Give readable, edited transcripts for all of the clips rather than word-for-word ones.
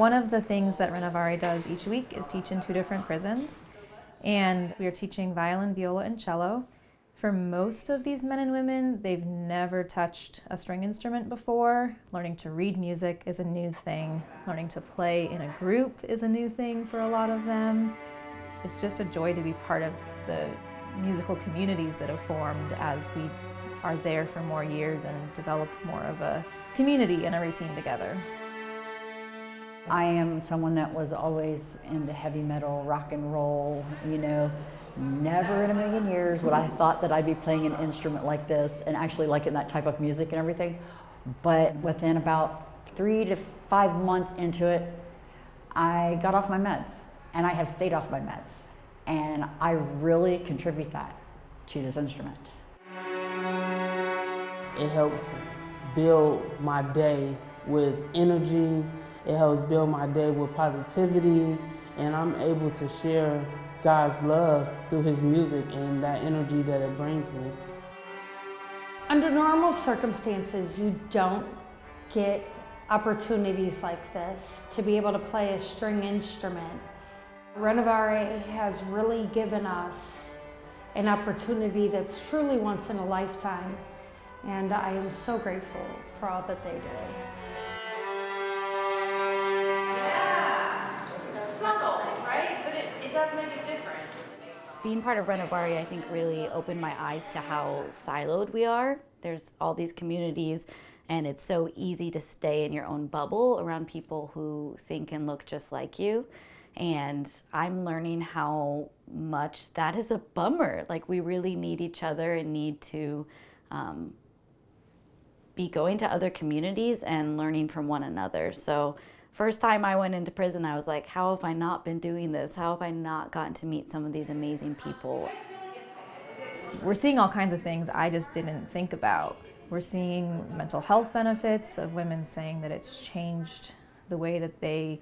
One of the things that Renovare does each week is teach in 2 different prisons, and we are teaching violin, viola, and cello. For most of these men and women, they've never touched a string instrument before. Learning to read music is a new thing. Learning to play in a group is a new thing for a lot of them. It's just a joy to be part of the musical communities that have formed as we are there for more years and develop more of a community and a routine together. I am someone that was always into heavy metal, rock and roll, never in a million years would I have thought that I'd be playing an instrument like this and actually liking that type of music and everything. But within about 3 to 5 months into it, I got off my meds, and I have stayed off my meds. And I really contribute that to this instrument. It helps build my day with energy. It helps build my day with positivity, and I'm able to share God's love through His music and that energy that it brings me. Under normal circumstances, you don't get opportunities like this to be able to play a string instrument. Renovare has really given us an opportunity that's truly once in a lifetime, and I am so grateful for all that they do. Being part of Renovare, I think, really opened my eyes to how siloed we are. There's all these communities, and it's so easy to stay in your own bubble around people who think and look just like you. And I'm learning how much that is a bummer. Like, we really need each other and need to be going to other communities and learning from one another. So first time I went into prison, I was like, how have I not been doing this? How have I not gotten to meet some of these amazing people? We're seeing all kinds of things I just didn't think about. We're seeing mental health benefits of women saying that it's changed the way that they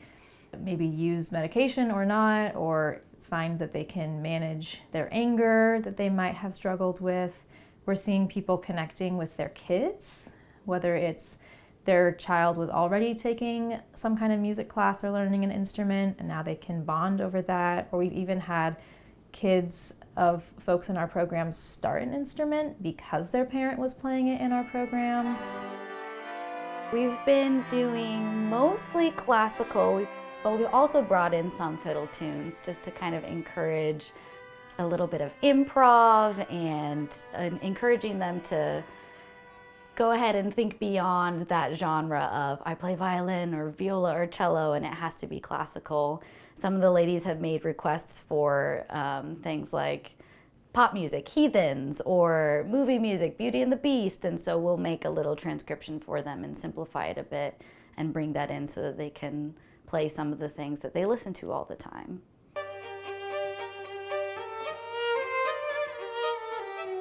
maybe use medication or not, or find that they can manage their anger that they might have struggled with. We're seeing people connecting with their kids, whether it's their child was already taking some kind of music class or learning an instrument, and now they can bond over that. Or we've even had kids of folks in our program start an instrument because their parent was playing it in our program. We've been doing mostly classical, but we also brought in some fiddle tunes just to kind of encourage a little bit of improv and encouraging them to go ahead and think beyond that genre of I play violin or viola or cello and it has to be classical. Some of the ladies have made requests for things like pop music, Heathens, or movie music, Beauty and the Beast, and so we'll make a little transcription for them and simplify it a bit and bring that in so that they can play some of the things that they listen to all the time.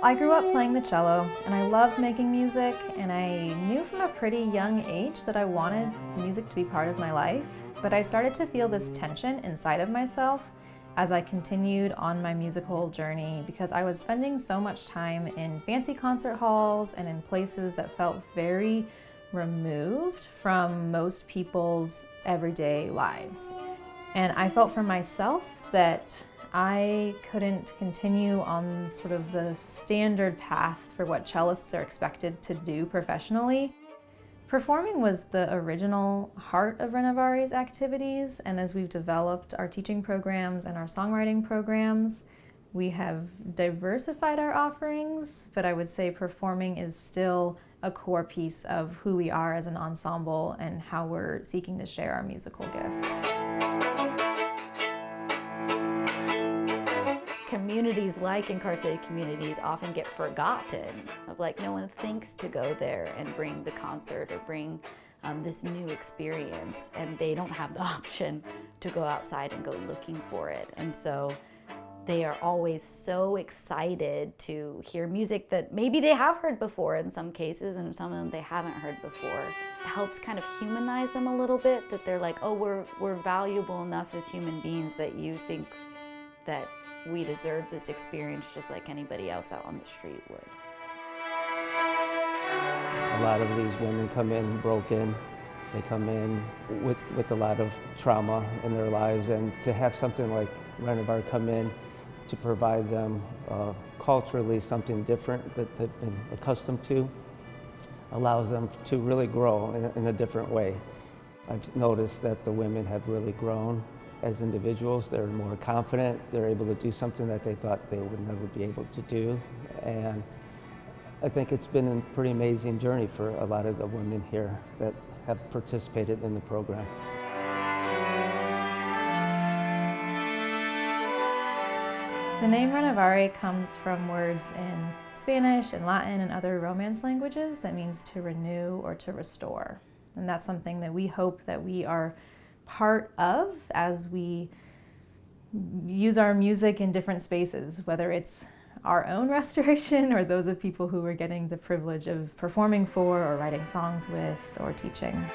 I grew up playing the cello, and I loved making music, and I knew from a pretty young age that I wanted music to be part of my life, but I started to feel this tension inside of myself as I continued on my musical journey, because I was spending so much time in fancy concert halls and in places that felt very removed from most people's everyday lives. And I felt for myself that I couldn't continue on sort of the standard path for what cellists are expected to do professionally. Performing was the original heart of Renovare's activities, and as we've developed our teaching programs and our songwriting programs, we have diversified our offerings, but I would say performing is still a core piece of who we are as an ensemble and how we're seeking to share our musical gifts. Communities like incarcerated communities often get forgotten, of like no one thinks to go there and bring the concert or bring this new experience, and they don't have the option to go outside and go looking for it. And so they are always so excited to hear music that maybe they have heard before in some cases, and some of them they haven't heard before. It helps kind of humanize them a little bit, that they're like, oh, we're valuable enough as human beings that you think that we deserve this experience just like anybody else out on the street would. A lot of these women come in broken, They come in with a lot of trauma in their lives, and to have something like Renovar come in to provide them culturally something different that they've been accustomed to allows them to really grow in a different way. I've noticed that the women have really grown as individuals. They're more confident. They're able to do something that they thought they would never be able to do. And I think it's been a pretty amazing journey for a lot of the women here that have participated in the program. The name Renovare comes from words in Spanish and Latin and other Romance languages that means to renew or to restore. And that's something that we hope that we are part of as we use our music in different spaces, whether it's our own restoration or those of people who we're getting the privilege of performing for or writing songs with or teaching.